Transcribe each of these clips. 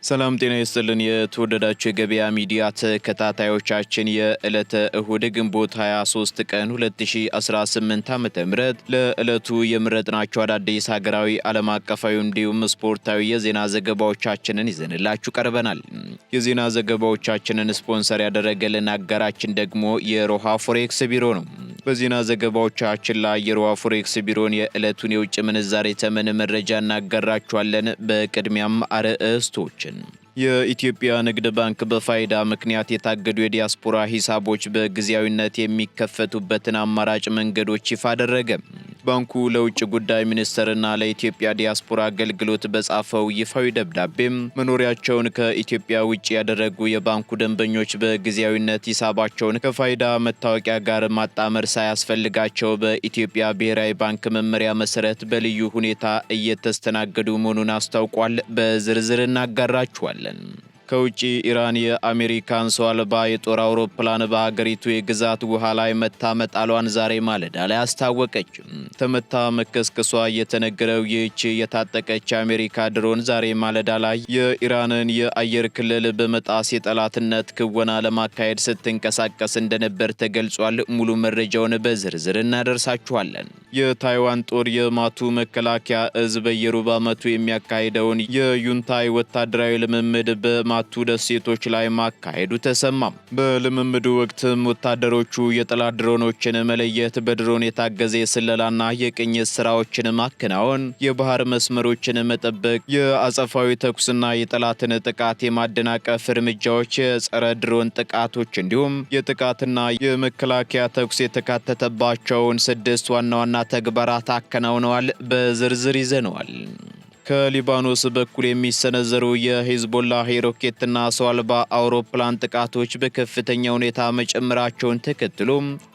ሰላም ጤና ይስጥልን የተወደዳችሁ የገበያ ሚዲያ ተከታታዮቻችን የዕለተ እሁድ ግንቦት 23 ቀን 2018 ዓ.ም ለዕለቱ የምረጥናቸው አዳዲስ ሀገራዊ ዓለም አቀፋዊ እንዲሁም ስፖርታዊ የዜና ዘገባዎቻችንን ይዘንላችሁ ቀርበናል። የዜና ዘገባዎቻችንን ስፖንሰር ያደረገልን አጋራችን ደግሞ የሮሃ ፎሬክስ ቢሮ ነው። በዜና ዘገባዎቻችን ላይ የሮሃ ፎሬክስ ቢሮን የዕለቱን የውጭ ምንዛሬ ተመን መረጃ እናጋራችኋለን። በቅድሚያም አርዕስቶችን የኢትዮጵያ ንግድ ባንክ በፋይዳ ምክንያት የታገዱ የዲያስፖራ ሂሳቦች በጊዜያዊነት የሚከፈቱበትን አማራጭ መንገዶች ይፋ አደረገ። ባንኩ ለውጭ ጉዳይ ሚኒስቴርና ለኢትዮጵያ ዲያስፖራ አገልግሎት በጻፈው ይፋዊ ደብዳቤም መኖሪያቸውን ከኢትዮጵያ ውጭ ያደረጉ የባንኩ ደንበኞች በጊዜያዊነት ሂሳባቸውን ከፋይዳ መታወቂያ ጋር ማጣመር ሳያስፈልጋቸው በኢትዮጵያ ብሔራዊ ባንክ መመሪያ መሰረት በልዩ ሁኔታ እየተስተናገዱ መሆኑን አስታውቋል። በዝርዝር እናጋራችኋለን። ከውጪ ኢራን የአሜሪካን ሰው አልባ የጦር አውሮፕላን በሀገሪቱ የግዛት ውሃ ላይ መታ መጣሏን ዛሬ ማለዳ ላይ አስታወቀች። ተመታ መከስከሷ የተነገረው ይህች የታጠቀች አሜሪካ ድሮን ዛሬ ማለዳ ላይ የኢራንን የአየር ክልል በመጣስ የጠላትነት ክወና ለማካሄድ ስትንቀሳቀስ እንደነበር ተገልጿል። ሙሉ መረጃውን በዝርዝር እናደርሳችኋለን። የታይዋን ጦር የማቱ መከላከያ እዝ በየሩብ ዓመቱ የሚያካሂደውን የዩንታይ ወታደራዊ ልምምድ በማቱ ደሴቶች ላይ ማካሄዱ ተሰማም። በልምምዱ ወቅትም ወታደሮቹ የጠላት ድሮኖችን መለየት፣ በድሮን የታገዘ የስለላና የቅኝት ስራዎችን ማከናወን፣ የባህር መስመሮችን መጠበቅ፣ የአጸፋዊ ተኩስና የጠላትን ጥቃት የማደናቀፍ እርምጃዎች፣ የጸረ ድሮን ጥቃቶች እንዲሁም የጥቃትና የመከላከያ ተኩስ የተካተተባቸውን 6 ዋና ዋና ተግባራት አከናውነዋል። በዝርዝር ይዘነዋል። ከሊባኖስ በኩል የሚሰነዘሩ የሂዝቦላህ የሮኬትና ሰው አልባ አውሮፕላን ጥቃቶች በከፍተኛ ሁኔታ መጨመራቸውን ተከትሎ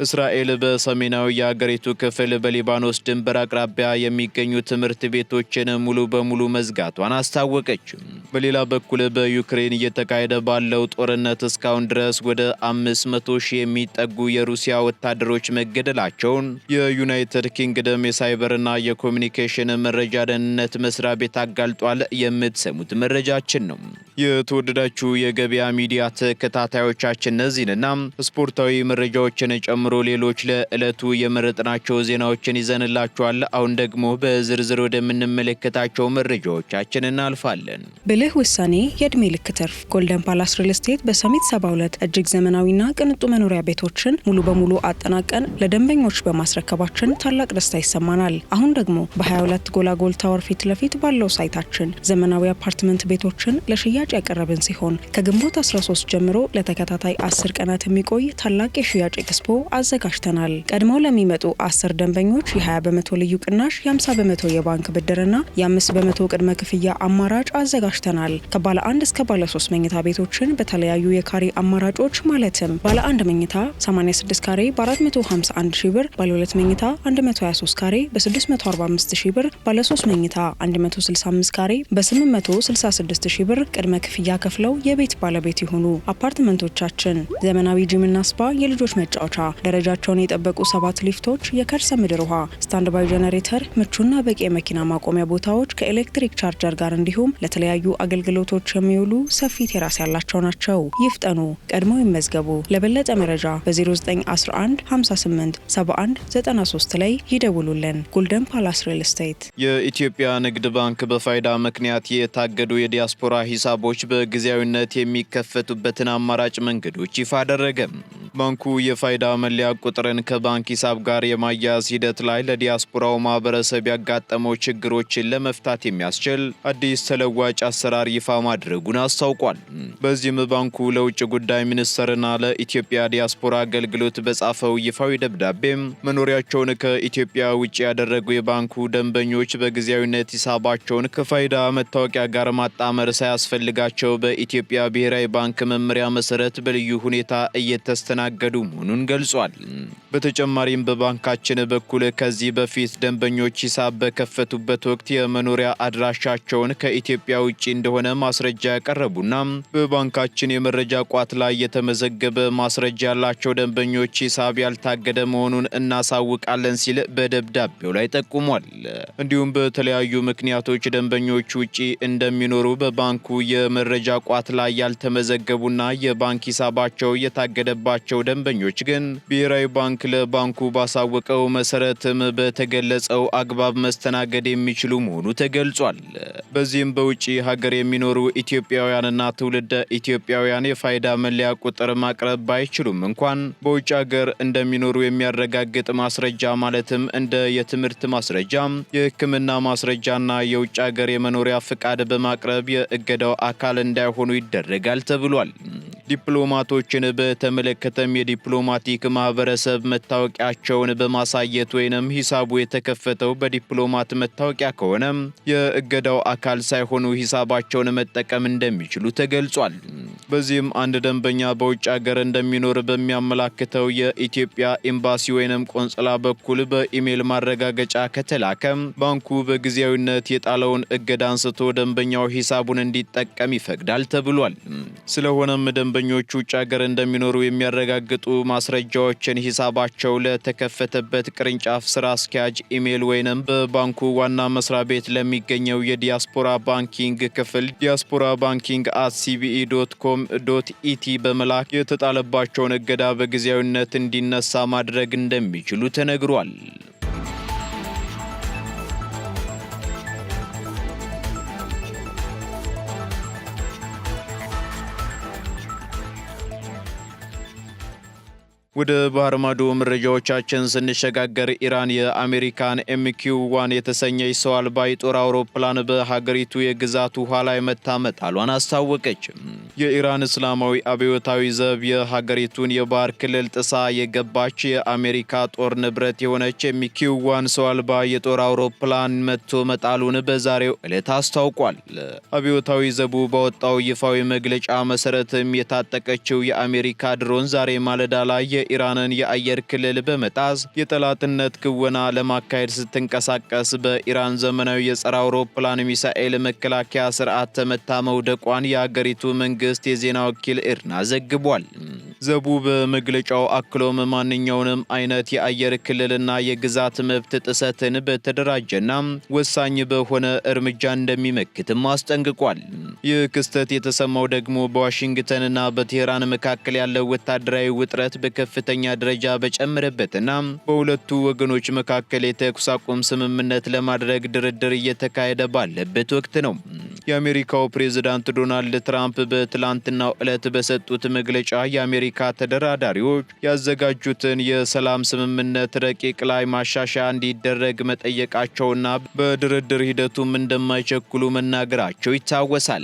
እስራኤል በሰሜናዊ የአገሪቱ ክፍል በሊባኖስ ድንበር አቅራቢያ የሚገኙ ትምህርት ቤቶችን ሙሉ በሙሉ መዝጋቷን አስታወቀች። በሌላ በኩል በዩክሬን እየተካሄደ ባለው ጦርነት እስካሁን ድረስ ወደ 500 ሺህ የሚጠጉ የሩሲያ ወታደሮች መገደላቸውን የዩናይትድ ኪንግደም የሳይበርና የኮሚኒኬሽን መረጃ ደህንነት መስሪያ ቤት አጋልጧል። የምትሰሙት መረጃችን ነው። የተወደዳችሁ የገበያ ሚዲያ ተከታታዮቻችን እነዚህንና ስፖርታዊ መረጃዎችን ጨምሮ ሌሎች ለዕለቱ የመረጥናቸው ዜናዎችን ይዘንላችኋል። አሁን ደግሞ በዝርዝር ወደምንመለከታቸው መረጃዎቻችን እናልፋለን። ብልህ ውሳኔ የዕድሜ ልክ ትርፍ። ጎልደን ፓላስ ሪል ስቴት በሰሚት 72 እጅግ ዘመናዊና ቅንጡ መኖሪያ ቤቶችን ሙሉ በሙሉ አጠናቀን ለደንበኞች በማስረከባችን ታላቅ ደስታ ይሰማናል። አሁን ደግሞ በ22 ጎላጎል ታወር ፊት ለፊት ባለው ሳይታችን ዘመናዊ አፓርትመንት ቤቶችን ለሽያጭ ያቀረብን ሲሆን ከግንቦት 13 ጀምሮ ለተከታታይ 10 ቀናት የሚቆይ ታላቅ የሽያጭ ኤክስፖ አዘጋጅተናል። ቀድመው ለሚመጡ 10 ደንበኞች የ20 በመቶ ልዩ ቅናሽ፣ የ50 በመቶ የባንክ ብድርና የ5 በመቶ ቅድመ ክፍያ አማራጭ አዘጋጅተናል። ከባለ 1 እስከ ባለ 3 መኝታ ቤቶችን በተለያዩ የካሬ አማራጮች ማለትም ባለ 1 መኝታ 86 ካሬ በ451 ሺህ ብር፣ ባለ 2 መኝታ 123 ካሬ በ645 ሺህ ብር፣ ባለ 3 መኝታ 165 ካሬ በ866 ሺህ ብር ቅድመ ክፍያ ከፍለው የቤት ባለቤት ይሁኑ። አፓርትመንቶቻችን ዘመናዊ ጂምና ስፓ፣ የልጆች መጫወቻ፣ ደረጃቸውን የጠበቁ 7 ሊፍቶች፣ የከርሰ ምድር ውሃ፣ ስታንድ ባይ ጄኔሬተር፣ ምቹና በቂ የመኪና ማቆሚያ ቦታዎች ከኤሌክትሪክ ቻርጀር ጋር እንዲሁም ለተለያዩ አገልግሎቶች የሚውሉ ሰፊ ቴራስ ያላቸው ናቸው። ይፍጠኑ፣ ቀድመው ይመዝገቡ። ለበለጠ መረጃ በ0911 58 71 93 ላይ ይደውሉልን። ጎልደን ፓላስ ሪል ስቴት። የኢትዮጵያ ንግድ ባንክ በፋይዳ ምክንያት የታገዱ የዲያስፖራ ሂሳቦች በጊዜያዊነት የሚከፈቱበትን አማራጭ መንገዶች ይፋ አደረገ። ባንኩ የፋይዳ መለያ ቁጥርን ከባንክ ሂሳብ ጋር የማያያዝ ሂደት ላይ ለዲያስፖራው ማህበረሰብ ያጋጠመው ችግሮችን ለመፍታት የሚያስችል አዲስ ተለዋጭ አሰራር ይፋ ማድረጉን አስታውቋል። በዚህም ባንኩ ለውጭ ጉዳይ ሚኒስቴርና ለኢትዮጵያ ዲያስፖራ አገልግሎት በጻፈው ይፋዊ ደብዳቤም መኖሪያቸውን ከኢትዮጵያ ውጭ ያደረጉ የባንኩ ደንበኞች በጊዜያዊነት ሂሳባቸውን ከፋይዳ መታወቂያ ጋር ማጣመር ሳያስፈልጋቸው በኢትዮጵያ ብሔራዊ ባንክ መመሪያ መሰረት በልዩ ሁኔታ እየተስተናገዱ መሆኑን ገልጿል። በተጨማሪም በባንካችን በኩል ከዚህ በፊት ደንበኞች ሂሳብ በከፈቱበት ወቅት የመኖሪያ አድራሻቸውን ከኢትዮጵያ ውጭ እንደሆነ ማስረጃ ያቀረቡና በባንካችን የመረጃ ቋት ላይ የተመዘገበ ማስረጃ ያላቸው ደንበኞች ሂሳብ ያልታገደ መሆኑን እናሳውቃለን ሲል በደብዳቤው ላይ ጠቁሟል። እንዲሁም በተለያዩ ምክንያቶች ደንበኞች ውጪ እንደሚኖሩ በባንኩ የመረጃ ቋት ላይ ያልተመዘገቡና የባንክ ሂሳባቸው የታገደባቸው ደንበኞች ግን ብሔራዊ ባንክ ለባንኩ ባሳወቀው መሰረትም በተገለጸው አግባብ መስተናገድ የሚችሉ መሆኑ ተገልጿል። በዚህም በውጪ ሀገር የሚኖሩ ኢትዮጵያውያንና ትውልደ ኢትዮጵያውያን የፋይዳ መለያ ቁጥር ማቅረብ ባይችሉም እንኳን በውጭ ሀገር እንደሚኖሩ የሚያረጋግጥ ማስረጃ ማለትም እንደ የትምህርት ማስረጃ፣ የሕክምና ማስረጃና የውጭ ሀገር የመኖሪያ ፍቃድ በማቅረብ የእገዳው አካል እንዳይሆኑ ይደረጋል ተብሏል። ዲፕሎማቶችን በተመለከተም የዲፕሎማቲክ ማህበረሰብ መታወቂያቸውን በማሳየት ወይንም ሂሳቡ የተከፈተው በዲፕሎማት መታወቂያ ከሆነ የእገዳው አካል ሳይሆኑ ሂሳባቸውን መጠቀም እንደሚችሉ ተገልጿል። በዚህም አንድ ደንበኛ በውጭ ሀገር እንደሚኖር በሚያመላክተው የኢትዮጵያ ኤምባሲ ወይንም ቆንጽላ በኩል በኢሜል ማረጋገጫ ከተላከ ባንኩ በጊዜያዊነት የጣለውን እገዳ አንስቶ ደንበኛው ሂሳቡን እንዲጠቀም ይፈቅዳል ተብሏል። ስለሆነም ደንበኞቹ ውጭ ሀገር እንደሚኖሩ የሚያረጋግጡ ማስረጃዎችን ሂሳባቸው ለተከፈተበት ቅርንጫፍ ስራ አስኪያጅ ኢሜል ወይንም በባንኩ ዋና መስሪያ ቤት ለሚገኘው የዲያስፖራ ባንኪንግ ክፍል diasporabanking@cbe.com.ኢቲ በመላክ የተጣለባቸውን እገዳ በጊዜያዊነት እንዲነሳ ማድረግ እንደሚችሉ ተነግሯል። ወደ ባህር ማዶ መረጃዎቻችን ስንሸጋገር ኢራን የአሜሪካን MQ-1 የተሰኘ ሰው አልባ የጦር አውሮፕላን በሀገሪቱ የግዛት ውሃ ላይ መታመጣሏን አስታወቀች። የኢራን እስላማዊ አብዮታዊ ዘብ የሀገሪቱን የባህር ክልል ጥሳ የገባች የአሜሪካ ጦር ንብረት የሆነች MQ-1 ሰው አልባ የጦር አውሮፕላን መትቶ መጣሉን በዛሬው ዕለት አስታውቋል። አብዮታዊ ዘቡ ባወጣው ይፋዊ መግለጫ መሰረትም የታጠቀችው የአሜሪካ ድሮን ዛሬ ማለዳ ላይ የኢራንን የአየር ክልል በመጣስ የጠላትነት ክወና ለማካሄድ ስትንቀሳቀስ በኢራን ዘመናዊ የጸረ አውሮፕላን ሚሳኤል መከላከያ ስርዓት ተመታ መውደቋን የሀገሪቱ መንግስት የዜና ወኪል ኢርና ዘግቧል። ዘቡ በመግለጫው አክሎም ማንኛውንም አይነት የአየር ክልልና የግዛት መብት ጥሰትን በተደራጀና ወሳኝ በሆነ እርምጃ እንደሚመክትም አስጠንቅቋል። ይህ ክስተት የተሰማው ደግሞ በዋሽንግተንና በቴህራን መካከል ያለው ወታደራዊ ውጥረት በከፍተኛ ደረጃ በጨመረበትና በሁለቱ ወገኖች መካከል የተኩስ አቁም ስምምነት ለማድረግ ድርድር እየተካሄደ ባለበት ወቅት ነው። የአሜሪካው ፕሬዝዳንት ዶናልድ ትራምፕ በትላንትናው ዕለት በሰጡት መግለጫ የአሜሪካ ተደራዳሪዎች ያዘጋጁትን የሰላም ስምምነት ረቂቅ ላይ ማሻሻያ እንዲደረግ መጠየቃቸውና በድርድር ሂደቱም እንደማይቸኩሉ መናገራቸው ይታወሳል።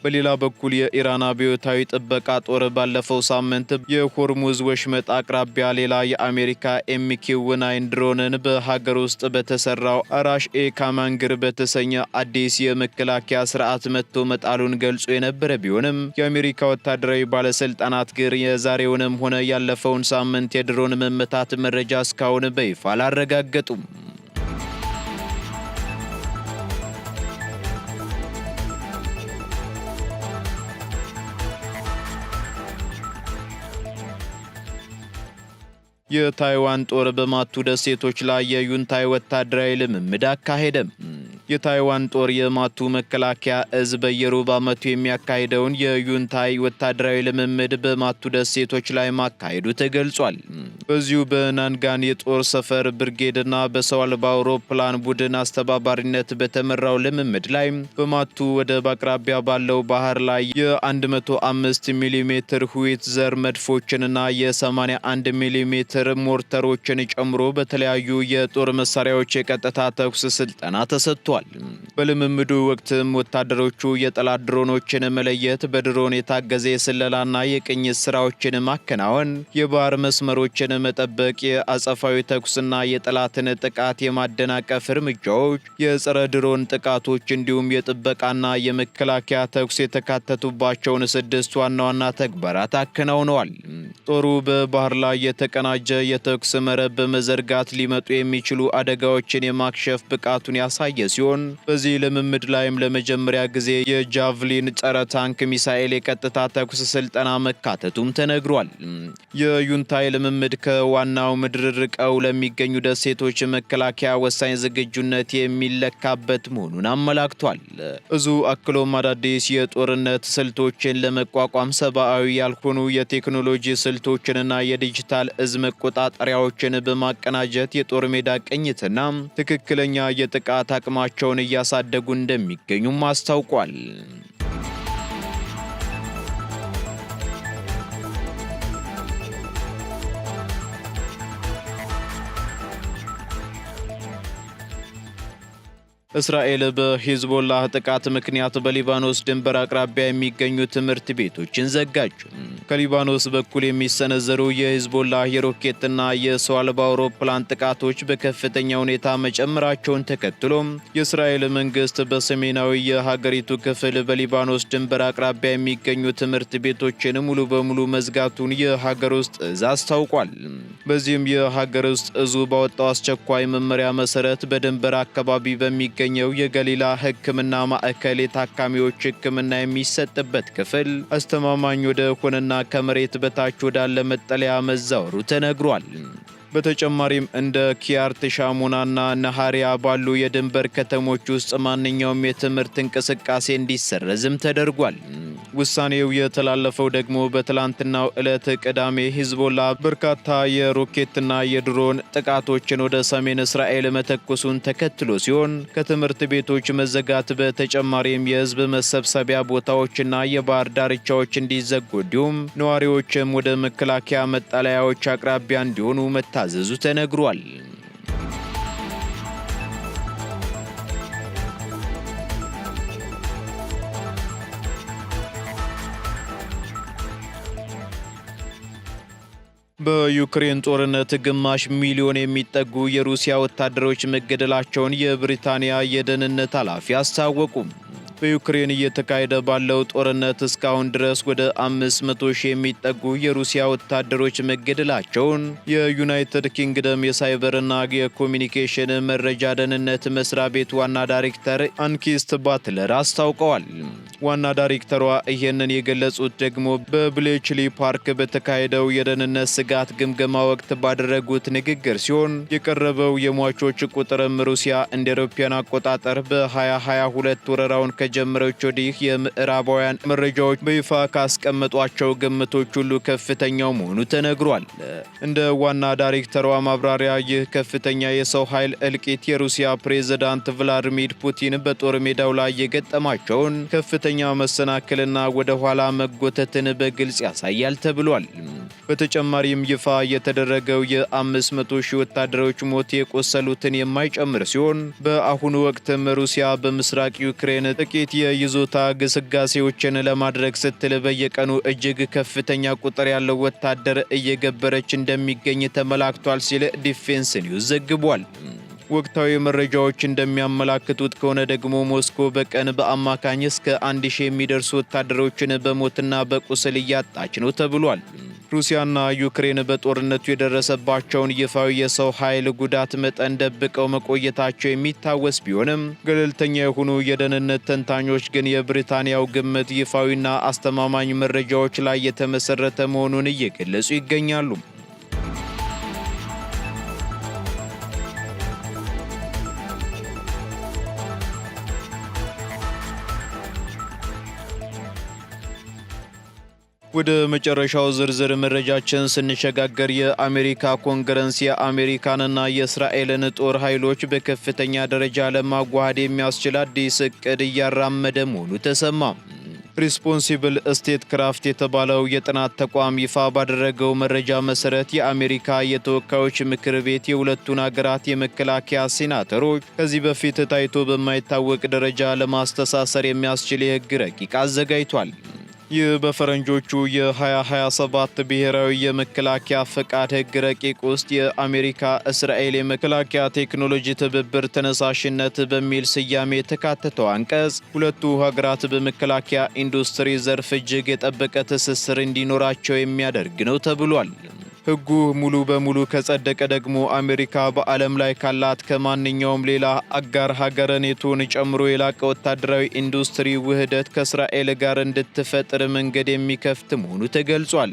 በሌላ በኩል የኢራን አብዮታዊ ጥበቃ ጦር ባለፈው ሳምንት የሆርሙዝ ወሽመጥ አቅራቢያ ሌላ የአሜሪካ MQ-9 ድሮንን በሀገር ውስጥ በተሰራው አራሽ ካማንግር በተሰኘ አዲስ የመከላከያ ስርዓት መጥቶ መጣሉን ገልጾ የነበረ ቢሆንም የአሜሪካ ወታደራዊ ባለስልጣናት ግን የዛሬውንም ሆነ ያለፈውን ሳምንት የድሮን መመታት መረጃ እስካሁን በይፋ አላረጋገጡም። የታይዋን ጦር በማቱ ደሴቶች ላይ የዩንታይ ወታደራዊ ልምምድ አካሄደም። የታይዋን ጦር የማቱ መከላከያ እዝ በየሩብ ዓመቱ የሚያካሂደውን የዩንታይ ወታደራዊ ልምምድ በማቱ ደሴቶች ላይ ማካሄዱ ተገልጿል። በዚሁ በናንጋን የጦር ሰፈር ብርጌድና በሰው አልባ አውሮፕላን ቡድን አስተባባሪነት በተመራው ልምምድ ላይ በማቱ ወደብ አቅራቢያ ባለው ባህር ላይ የ105 ሚሜ ሁዊት ዘር መድፎችንና የ81 ሚሜ ሞርተሮችን ጨምሮ በተለያዩ የጦር መሳሪያዎች የቀጥታ ተኩስ ስልጠና ተሰጥቷል። በልምምዱ ወቅትም ወታደሮቹ የጠላት ድሮኖችን መለየት፣ በድሮን የታገዘ የስለላና የቅኝት ስራዎችን ማከናወን፣ የባህር መስመሮችን መጠበቅ፣ የአጸፋዊ ተኩስና የጠላትን ጥቃት የማደናቀፍ እርምጃዎች፣ የጸረ ድሮን ጥቃቶች እንዲሁም የጥበቃና የመከላከያ ተኩስ የተካተቱባቸውን 6 ዋና ዋና ተግባራት አከናውነዋል። ጦሩ በባህር ላይ የተቀናጀ የተኩስ መረብ በመዘርጋት ሊመጡ የሚችሉ አደጋዎችን የማክሸፍ ብቃቱን ያሳየ ሲሆን በዚህ ልምምድ ላይም ለመጀመሪያ ጊዜ የጃቭሊን ጸረ ታንክ ሚሳኤል የቀጥታ ተኩስ ስልጠና መካተቱም ተነግሯል። የዩንታይ ልምምድ ከዋናው ምድር ርቀው ለሚገኙ ደሴቶች መከላከያ ወሳኝ ዝግጁነት የሚለካበት መሆኑን አመላክቷል። እዙ አክሎም አዳዲስ የጦርነት ስልቶችን ለመቋቋም ሰብአዊ ያልሆኑ የቴክኖሎጂ ስልቶችንና የዲጂታል እዝ መቆጣጠሪያዎችን በማቀናጀት የጦር ሜዳ ቅኝትና ትክክለኛ የጥቃት አቅማቸውን እያሳደጉ እንደሚገኙም አስታውቋል። እስራኤል በሂዝቦላህ ጥቃት ምክንያት በሊባኖስ ድንበር አቅራቢያ የሚገኙ ትምህርት ቤቶችን ዘጋች። ከሊባኖስ በኩል የሚሰነዘሩ የሂዝቦላህ የሮኬትና የሰው አልባ አውሮፕላን ጥቃቶች በከፍተኛ ሁኔታ መጨመራቸውን ተከትሎም የእስራኤል መንግስት በሰሜናዊ የሀገሪቱ ክፍል በሊባኖስ ድንበር አቅራቢያ የሚገኙ ትምህርት ቤቶችን ሙሉ በሙሉ መዝጋቱን የሀገር ውስጥ እዝ አስታውቋል። በዚህም የሀገር ውስጥ እዙ ባወጣው አስቸኳይ መመሪያ መሰረት በድንበር አካባቢ በሚገኘው የገሊላ ሕክምና ማዕከል የታካሚዎች ሕክምና የሚሰጥበት ክፍል አስተማማኝ ወደ ሆነና ከመሬት በታች ወዳለ መጠለያ መዛወሩ ተነግሯል። በተጨማሪም እንደ ኪያርት ሻሙናና ነሃሪያ ባሉ የድንበር ከተሞች ውስጥ ማንኛውም የትምህርት እንቅስቃሴ እንዲሰረዝም ተደርጓል። ውሳኔው የተላለፈው ደግሞ በትላንትናው ዕለት ቅዳሜ ሂዝቦላ በርካታ የሮኬትና የድሮን ጥቃቶችን ወደ ሰሜን እስራኤል መተኮሱን ተከትሎ ሲሆን ከትምህርት ቤቶች መዘጋት በተጨማሪም የህዝብ መሰብሰቢያ ቦታዎችና የባህር ዳርቻዎች እንዲዘጉ እንዲሁም ነዋሪዎችም ወደ መከላከያ መጠለያዎች አቅራቢያ እንዲሆኑ መታዘዙ ተነግሯል። በዩክሬን ጦርነት ግማሽ ሚሊዮን የሚጠጉ የሩሲያ ወታደሮች መገደላቸውን የብሪታንያ የደህንነት ኃላፊ አስታወቁም። በዩክሬን እየተካሄደ ባለው ጦርነት እስካሁን ድረስ ወደ 500 ሺህ የሚጠጉ የሩሲያ ወታደሮች መገደላቸውን የዩናይትድ ኪንግደም የሳይበርና የኮሚኒኬሽን መረጃ ደህንነት መስሪያ ቤት ዋና ዳይሬክተር አንኪስት ባትለር አስታውቀዋል። ዋና ዳይሬክተሯ ይህንን የገለጹት ደግሞ በብሌችሊ ፓርክ በተካሄደው የደህንነት ስጋት ግምገማ ወቅት ባደረጉት ንግግር ሲሆን የቀረበው የሟቾች ቁጥርም ሩሲያ እንደ አውሮፓውያን አቆጣጠር በ2022 ወረራውን ከጀመረች ወዲህ የምዕራባውያን መረጃዎች በይፋ ካስቀመጧቸው ግምቶች ሁሉ ከፍተኛው መሆኑ ተነግሯል። እንደ ዋና ዳይሬክተሯ ማብራሪያ ይህ ከፍተኛ የሰው ኃይል እልቂት የሩሲያ ፕሬዝዳንት ቭላድሚር ፑቲን በጦር ሜዳው ላይ የገጠማቸውን ከፍተኛ መሰናክልና ወደ ኋላ መጎተትን በግልጽ ያሳያል ተብሏል። በተጨማሪም ይፋ የተደረገው የ500 ሺህ ወታደሮች ሞት የቆሰሉትን የማይጨምር ሲሆን በአሁኑ ወቅትም ሩሲያ በምስራቅ ዩክሬን ጥቂት የይዞታ ግስጋሴዎችን ለማድረግ ስትል በየቀኑ እጅግ ከፍተኛ ቁጥር ያለው ወታደር እየገበረች እንደሚገኝ ተመላክቷል ሲል ዲፌንስ ኒውስ ዘግቧል። ወቅታዊ መረጃዎች እንደሚያመላክቱት ከሆነ ደግሞ ሞስኮ በቀን በአማካኝ እስከ 1000 የሚደርሱ ወታደሮችን በሞትና በቁስል እያጣች ነው ተብሏል። ሩሲያና ዩክሬን በጦርነቱ የደረሰባቸውን ይፋዊ የሰው ኃይል ጉዳት መጠን ደብቀው መቆየታቸው የሚታወስ ቢሆንም ገለልተኛ የሆኑ የደህንነት ተንታኞች ግን የብሪታንያው ግምት ይፋዊና አስተማማኝ መረጃዎች ላይ የተመሰረተ መሆኑን እየገለጹ ይገኛሉ። ወደ መጨረሻው ዝርዝር መረጃችን ስንሸጋገር የአሜሪካ ኮንግረስ የአሜሪካንና የእስራኤልን ጦር ኃይሎች በከፍተኛ ደረጃ ለማዋሃድ የሚያስችል አዲስ እቅድ እያራመደ መሆኑ ተሰማ። ሪስፖንሲብል ስቴት ክራፍት የተባለው የጥናት ተቋም ይፋ ባደረገው መረጃ መሰረት የአሜሪካ የተወካዮች ምክር ቤት የሁለቱን ሀገራት የመከላከያ ሴናተሮች ከዚህ በፊት ታይቶ በማይታወቅ ደረጃ ለማስተሳሰር የሚያስችል የሕግ ረቂቅ አዘጋጅቷል። ይህ በፈረንጆቹ የ2027 ብሔራዊ የመከላከያ ፈቃድ ሕግ ረቂቅ ውስጥ የአሜሪካ እስራኤል የመከላከያ ቴክኖሎጂ ትብብር ተነሳሽነት በሚል ስያሜ የተካተተው አንቀጽ ሁለቱ ሀገራት በመከላከያ ኢንዱስትሪ ዘርፍ እጅግ የጠበቀ ትስስር እንዲኖራቸው የሚያደርግ ነው ተብሏል። ሕጉ ሙሉ በሙሉ ከጸደቀ ደግሞ አሜሪካ በዓለም ላይ ካላት ከማንኛውም ሌላ አጋር ሀገር ኔቶን ጨምሮ የላቀ ወታደራዊ ኢንዱስትሪ ውህደት ከእስራኤል ጋር እንድትፈጥር መንገድ የሚከፍት መሆኑ ተገልጿል።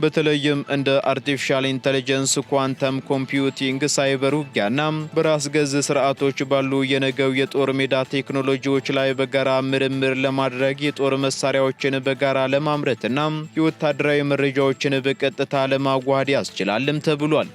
በተለይም እንደ አርቲፊሻል ኢንተለጀንስ፣ ኳንተም ኮምፒውቲንግ፣ ሳይበር ውጊያና በራስ ገዝ ስርዓቶች ባሉ የነገው የጦር ሜዳ ቴክኖሎጂዎች ላይ በጋራ ምርምር ለማድረግ የጦር መሳሪያዎችን በጋራ ለማምረትና የወታደራዊ መረጃዎችን በቀጥታ ለማዋሃድ ያስችላልም ተብሏል።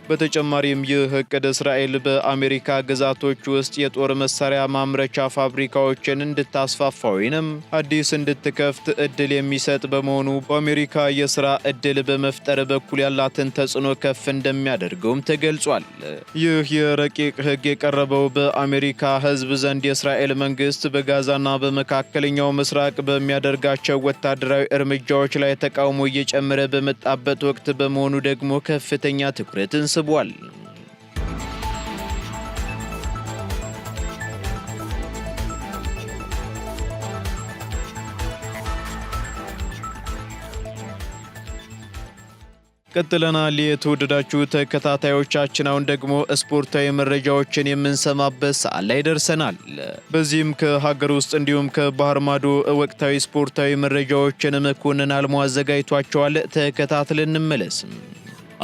በተጨማሪም ይህ እቅድ እስራኤል በአሜሪካ ግዛቶች ውስጥ የጦር መሳሪያ ማምረቻ ፋብሪካዎችን እንድታስፋፋ ወይንም አዲስ እንድትከፍት እድል የሚሰጥ በመሆኑ በአሜሪካ የሥራ እድል በመፍጠር በኩል ያላትን ተጽዕኖ ከፍ እንደሚያደርገውም ተገልጿል። ይህ የረቂቅ ሕግ የቀረበው በአሜሪካ ሕዝብ ዘንድ የእስራኤል መንግስት በጋዛና በመካከለኛው ምስራቅ በሚያደርጋቸው ወታደራዊ እርምጃዎች ላይ ተቃውሞ እየጨመረ በመጣበት ወቅት በመሆኑ ደግሞ ከፍተኛ ትኩረትን ስቧል። ቀጥለናል። የተወደዳችሁ ተከታታዮቻችን አሁን ደግሞ ስፖርታዊ መረጃዎችን የምንሰማበት ሰዓት ላይ ደርሰናል። በዚህም ከሀገር ውስጥ እንዲሁም ከባህር ማዶ ወቅታዊ ስፖርታዊ መረጃዎችን መኮንን አልሞ አዘጋጅቷቸዋል። ተከታትለን እንመለስ።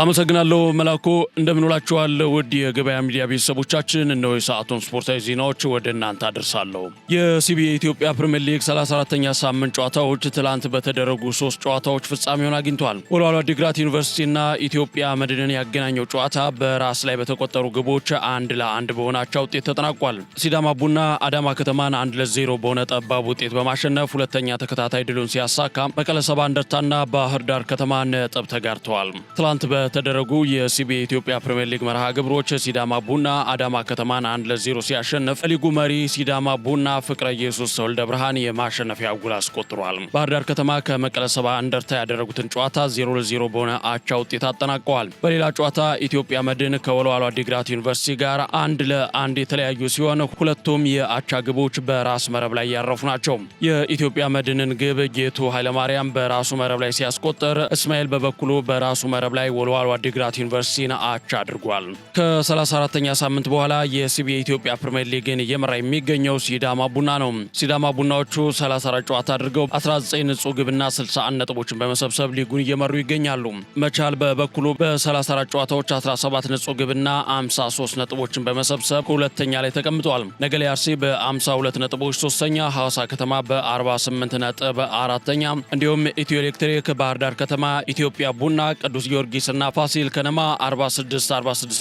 አመሰግናለሁ መላኩ። እንደምንውላችኋል ውድ የገበያ ሚዲያ ቤተሰቦቻችን፣ እነሆ የሰዓቱን ስፖርታዊ ዜናዎች ወደ እናንተ አደርሳለሁ። የሲቢኤ የኢትዮጵያ ፕሪሚየር ሊግ 34ኛ ሳምንት ጨዋታዎች ትላንት በተደረጉ 3 ጨዋታዎች ፍጻሜውን አግኝተዋል። ወልዋሎ ዓዲግራት ዩኒቨርሲቲና ኢትዮጵያ መድንን ያገናኘው ጨዋታ በራስ ላይ በተቆጠሩ ግቦች 1-1 በሆነ አቻ ውጤት ተጠናቋል። ሲዳማ ቡና አዳማ ከተማን 1-0 በሆነ ጠባብ ውጤት በማሸነፍ ሁለተኛ ተከታታይ ድሉን ሲያሳካ፣ መቀለ ሰባ እንደርታና ባህር ዳር ከተማ ነጥብ ተጋርተዋል። ትላንት በተደረጉ የሲቢኤ የኢትዮጵያ ፕሪሚየር ሊግ መርሃ ግብሮች ሲዳማ ቡና አዳማ ከተማን 1-0 ሲያሸንፍ ሊጉ መሪ ሲዳማ ቡና ፍቅረ ኢየሱስ ወልደ ብርሃን የማሸነፊያ ጎል አስቆጥሯል። ባህር ዳር ከተማ ከመቀለ ሰባ እንደርታ ያደረጉትን ጨዋታ 0-0 በሆነ አቻ ውጤት አጠናቀዋል። በሌላ ጨዋታ ኢትዮጵያ መድን ከወልዋሎ ዓዲግራት ዩኒቨርሲቲ ጋር 1-1 የተለያዩ ሲሆን ሁለቱም የአቻ ግቦች በራስ መረብ ላይ ያረፉ ናቸው። የኢትዮጵያ መድንን ግብ ጌቱ ኃይለማርያም በራሱ መረብ ላይ ሲያስቆጥር፣ እስማኤል በበኩሉ በራሱ መረብ ላይ ወልዋሎ ዓዲግራት ዩኒቨርሲቲን አቻ አድርጓል። ከ34ኛ ሳምንት በኋላ የሲቢኤ የኢትዮጵያ ፕሪሚየር ሊግን እየመራ የሚገኘው ሲዳማ ቡና ነው። ሲዳማ ቡናዎቹ 34 ጨዋታ አድርገው 19 ንጹህ ግብና 61 ነጥቦችን በመሰብሰብ ሊጉን እየመሩ ይገኛሉ። መቻል በበኩሉ በ34 ጨዋታዎች 17 ንጹህ ግብና 53 ነጥቦችን በመሰብሰብ ሁለተኛ ላይ ተቀምጧል። ነገሌ አርሲ በ52 ነጥቦች ሶስተኛ፣ ሐዋሳ ከተማ በ48 ነጥብ አራተኛ፣ እንዲሁም ኢትዮ ኤሌክትሪክ፣ ባህር ዳር ከተማ፣ ኢትዮጵያ ቡና፣ ቅዱስ ጊዮርጊስ እና ፋሲል ከነማ 46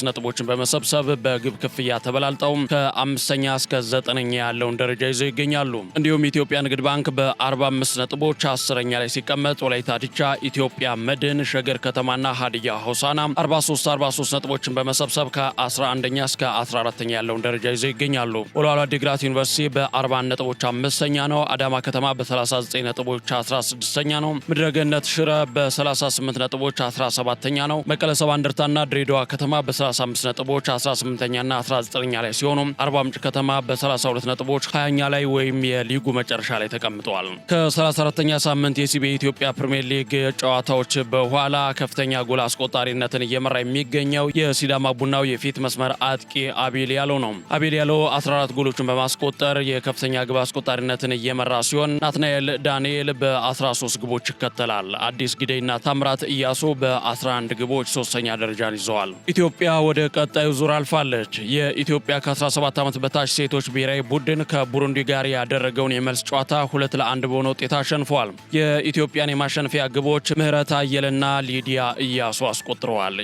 ነጥቦችን በመሰብሰብ በግብ ክፍያ ተበላልጠው ከ5ኛ እስከ 9ኛ ያለውን ደረጃ ይዘው ይገኛሉ። እንዲሁም ኢትዮጵያ ንግድ ባንክ በ45 ነጥቦች 10ኛ ላይ ሲቀመጥ፣ ወላይታ ዲቻ፣ ኢትዮጵያ መድን፣ ሸገር ከተማና ሀዲያ ሆሳና 43 ነጥቦችን በመሰብሰብ ከ11ኛ እስከ 14ኛ ያለውን ደረጃ ይዘው ይገኛሉ። ወልዋሎ ዓዲግራት ዩኒቨርሲቲ በ41 ነጥቦች 5ኛ ነው። አዳማ ከተማ በ39 ነጥቦች 16ኛ ነው። ምድረገነት ሽረ በ38 ነጥቦች 17ኛ ነው። መቀለ ሰባ እንደርታና ድሬዳዋ ከተማ በ35 ነጥቦች 18ኛና 19ኛ ላይ ሲሆኑ አርባ ምንጭ ከተማ በ32 ነጥቦች 20ኛ ላይ ወይም የሊጉ መጨረሻ ላይ ተቀምጠዋል። ከ34ኛ ሳምንት የሲቢኤ የኢትዮጵያ ፕሪሚየር ሊግ ጨዋታዎች በኋላ ከፍተኛ ጎል አስቆጣሪነትን እየመራ የሚገኘው የሲዳማ ቡናው የፊት መስመር አጥቂ አቤል ያለው ነው። አቤል ያለው 14 ጎሎችን በማስቆጠር የከፍተኛ ግብ አስቆጣሪነትን እየመራ ሲሆን፣ ናትናኤል ዳንኤል በ13 ግቦች ይከተላል። አዲስ ጊዴና ታምራት ኢያሱ በ11 ግቦች ሶስተኛ ደረጃን ይዘዋል። ኢትዮጵያ ወደ ቀጣዩ ዙር አልፋለች። የኢትዮጵያ ከ17 ዓመት በታች ሴቶች ብሔራዊ ቡድን ከቡሩንዲ ጋር ያደረገውን የመልስ ጨዋታ 2-1 በሆነ ውጤት አሸንፏል። የኢትዮጵያን የማሸነፊያ ግቦች ምህረት አየልና ሊዲያ ኢያሱ አስቆጥረዋል።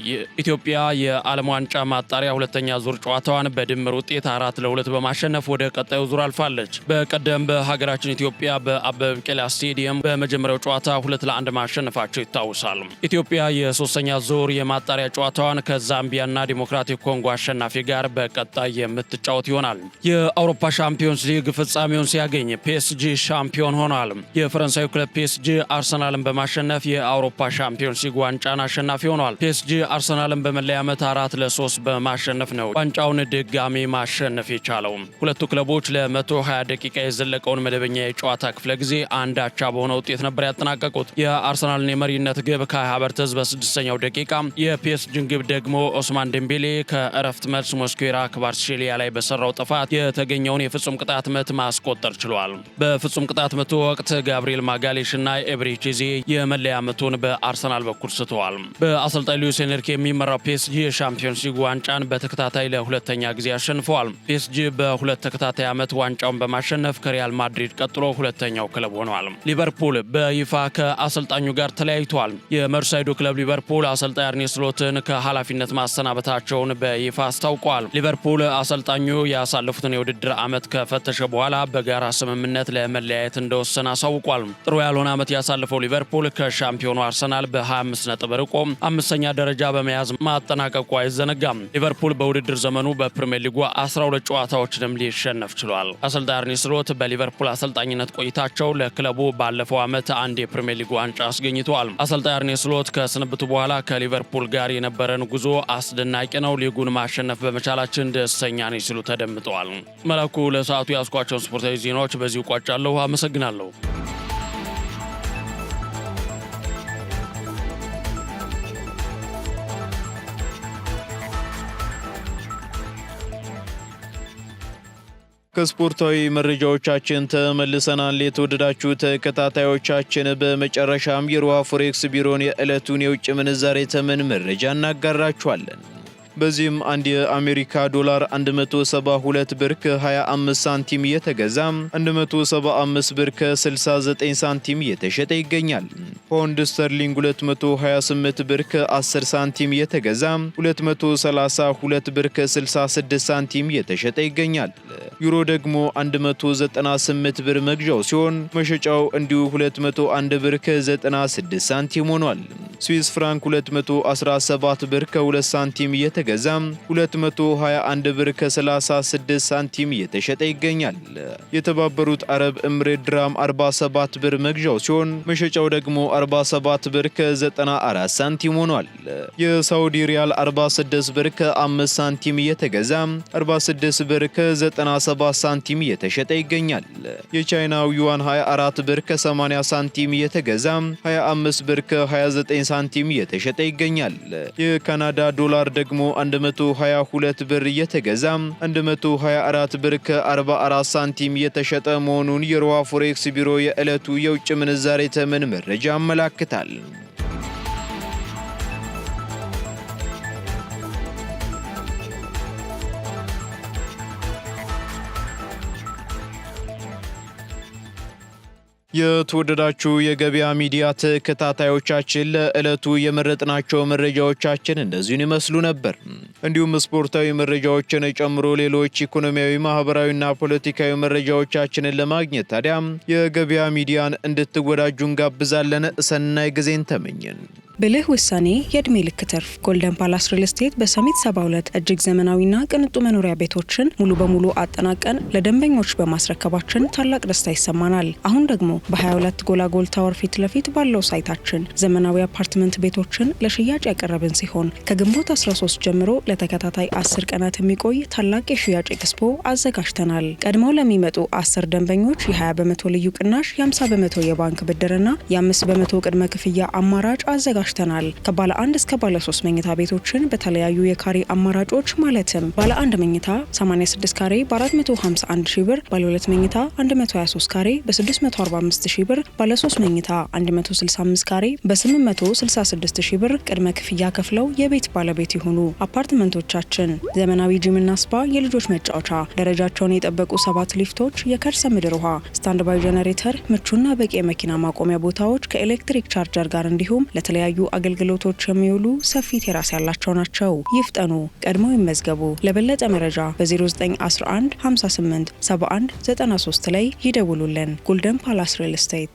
ኢትዮጵያ የዓለም ዋንጫ ማጣሪያ ሁለተኛ ዙር ጨዋታዋን በድምር ውጤት 4-2 በማሸነፍ ወደ ቀጣዩ ዙር አልፋለች። በቀደም በሀገራችን ኢትዮጵያ በአበበ ቢቂላ ስቴዲየም በመጀመሪያው ጨዋታ 2-1 ማሸነፋቸው ይታወሳል። ኢትዮጵያ የሶስተኛ ዙር የማጣሪያ ጨዋታዋን ከዛምቢያና ዲሞክራቲክ ኮንጎ አሸናፊ ጋር በቀጣይ የምትጫወት ይሆናል። የአውሮፓ ሻምፒዮንስ ሊግ ፍጻሜውን ሲያገኝ PSG ሻምፒዮን ሆኗል። የፈረንሳዩ ክለብ PSG አርሰናልን በማሸነፍ የአውሮፓ ሻምፒዮንስ ሊግ ዋንጫን አሸናፊ ሆኗል። PSG አርሰናልን በመለያ ዓመት 4-3 በማሸነፍ ነው ዋንጫውን ድጋሚ ማሸነፍ የቻለው። ሁለቱ ክለቦች ለ120 ደቂቃ የዘለቀውን መደበኛ የጨዋታ ክፍለ ጊዜ አንድ አቻ በሆነ ውጤት ነበር ያጠናቀቁት። የአርሰናልን የመሪነት ግብ ካይ ሃቨርትዝ በ6ኛው ደቂቃ፣ የፒኤስጂን ግብ ደግሞ ኦስማን ዴምቤሌ ከእረፍት መልስ ሞስኩዌራ ክቫራትስኬሊያ ላይ በሰራው ጥፋት የተገኘውን የፍጹም ቅጣት ምት ማስቆጠር ችሏል። በፍጹም ቅጣት ምቱ ወቅት ጋብሪኤል ማጋሌሽና ኤብሪቺዜ የመለያ ምቱን በአርሰናል በኩል ስተዋል። በአሰልጣኝ ሉዊስ ኤንሪኬ የሚመራው PSG የሻምፒዮንስ ሊግ ዋንጫን በተከታታይ ለሁለተኛ ጊዜ አሸንፈዋል። PSG በሁለት ተከታታይ ዓመት ዋንጫውን በማሸነፍ ከሪያል ማድሪድ ቀጥሎ ሁለተኛው ክለብ ሆኗል። ሊቨርፑል በይፋ ከአሰልጣኙ ጋር ተለያይቷል። የመርሳይዶ ክለብ ሊቨርፑል አሰልጣኝ አርኔ ስሎትን ከኃላፊነት ማሰናበታቸውን በይፋ አስታውቋል። ሊቨርፑል አሰልጣኙ ያሳለፉትን የውድድር ዓመት ከፈተሸ በኋላ በጋራ ስምምነት ለመለያየት እንደወሰነ አሳውቋል። ጥሩ ያልሆነ ዓመት ያሳለፈው ሊቨርፑል ከሻምፒዮኑ አርሰናል በ25 ነጥብ ርቆ አምስተኛ ደረጃ በመያዝ ማጠናቀቁ አይዘነጋም። ሊቨርፑል በውድድር ዘመኑ በፕሪሚየር ሊጉ 12 ጨዋታዎችንም ሊሸነፍ ችሏል። አሰልጣኝ አርኔ ስሎት በሊቨርፑል አሰልጣኝነት ቆይታቸው ለክለቡ ባለፈው ዓመት አንድ የፕሪሚየር ሊግ ዋንጫ አስገኝተዋል። አሰልጣኝ አርኔ ስሎት ከስንብቱ በኋላ ከሊቨርፑል ጋር የነበረን ጉዞ አስደናቂ ነው፣ ሊጉን ማሸነፍ በመቻላችን ደስተኛ ነኝ ሲሉ ተደምጠዋል። መላኩ ለሰዓቱ ያስኳቸውን ስፖርታዊ ዜናዎች በዚሁ ቋጫለሁ። አመሰግናለሁ። ከስፖርታዊ መረጃዎቻችን ተመልሰናል። የተወደዳችሁ ተከታታዮቻችን፣ በመጨረሻም የሮሃ ፎሬክስ ቢሮን የዕለቱን የውጭ ምንዛሬ ተመን መረጃ እናጋራችኋለን። በዚህም አንድ የአሜሪካ ዶላር 172 ብር ከ25 ሳንቲም እየተገዛ 175 ብር ከ69 ሳንቲም እየተሸጠ ይገኛል። ፓውንድ ስተርሊንግ 228 ብር ከ10 ሳንቲም እየተገዛ 232 ብር ከ66 ሳንቲም እየተሸጠ ይገኛል። ዩሮ ደግሞ 198 ብር መግዣው ሲሆን መሸጫው እንዲሁ 201 ብር ከ96 ሳንቲም ሆኗል። ስዊስ ፍራንክ 217 ብር ከ2 ሳንቲም እየተገዛ 221 ብር ከ36 ሳንቲም እየተሸጠ ይገኛል። የተባበሩት አረብ ኤምሬት ድራም 47 ብር መግዣው ሲሆን መሸጫው ደግሞ 47 ብር ከ94 ሳንቲም ሆኗል። የሳውዲ ሪያል 46 ብር ከ5 ሳንቲም እየተገዛ 46 ብር ከ97 ሳንቲም እየተሸጠ ይገኛል። የቻይናው ዩዋን 24 ብር ከ80 ሳንቲም እየተገዛ 25 ብር ከ29 ሳንቲም እየተሸጠ ይገኛል። የካናዳ ዶላር ደግሞ 122 ብር እየተገዛ 124 ብር ከ44 ሳንቲም እየተሸጠ መሆኑን የሮሃ ፎሬክስ ቢሮ የዕለቱ የውጭ ምንዛሬ ተመን መረጃ ያመለክታል። የተወደዳችሁ የገበያ ሚዲያ ተከታታዮቻችን ለዕለቱ የመረጥናቸው መረጃዎቻችን እንደዚሁን ይመስሉ ነበር። እንዲሁም ስፖርታዊ መረጃዎችን ጨምሮ ሌሎች ኢኮኖሚያዊ፣ ማህበራዊና ፖለቲካዊ መረጃዎቻችንን ለማግኘት ታዲያ የገበያ ሚዲያን እንድትወዳጁ እንጋብዛለን። ሰናይ ጊዜን ተመኘን። ብልህ ውሳኔ የዕድሜ ልክ ትርፍ። ጎልደን ፓላስ ሪል ስቴት በሰሚት 72 እጅግ ዘመናዊና ቅንጡ መኖሪያ ቤቶችን ሙሉ በሙሉ አጠናቀን ለደንበኞች በማስረከባችን ታላቅ ደስታ ይሰማናል። አሁን ደግሞ በ22 ጎላጎል ታወር ፊት ለፊት ባለው ሳይታችን ዘመናዊ አፓርትመንት ቤቶችን ለሽያጭ ያቀረብን ሲሆን ከግንቦት 13 ጀምሮ ለተከታታይ 10 ቀናት የሚቆይ ታላቅ የሽያጭ ኤክስፖ አዘጋጅተናል። ቀድመው ለሚመጡ 10 ደንበኞች የ20 በመቶ ልዩ ቅናሽ፣ የ50 በመቶ የባንክ ብድርና የ5 በመቶ ቅድመ ክፍያ አማራጭ አዘጋጅተናል። ከባለ 1 እስከ ባለ 3 መኝታ ቤቶችን በተለያዩ የካሬ አማራጮች ማለትም ባለ 1 መኝታ 86 ካሬ በ451 ሺህ ብር፣ ባለ 2 መኝታ 123 ካሬ በ645 ሺህ ብር፣ ባለ 3 መኝታ 165 ካሬ በ866 ሺህ ብር ቅድመ ክፍያ ከፍለው የቤት ባለቤት ይሁኑ። አፓርትመንቶቻችን ዘመናዊ ጂምና ስፓ፣ የልጆች መጫወቻ፣ ደረጃቸውን የጠበቁ 7 ሊፍቶች፣ የከርሰ ምድር ውሃ፣ ስታንድ ባይ ጄኔሬተር፣ ምቹና በቂ የመኪና ማቆሚያ ቦታዎች ከኤሌክትሪክ ቻርጀር ጋር እንዲሁም ለተለያዩ አገልግሎቶች የሚውሉ ሰፊ ቴራስ ያላቸው ናቸው። ይፍጠኑ፣ ቀድሞ ይመዝገቡ። ለበለጠ መረጃ በ0911 58 71 93 ላይ ይደውሉልን። ጎልደን ፓላስ ሪል ስቴት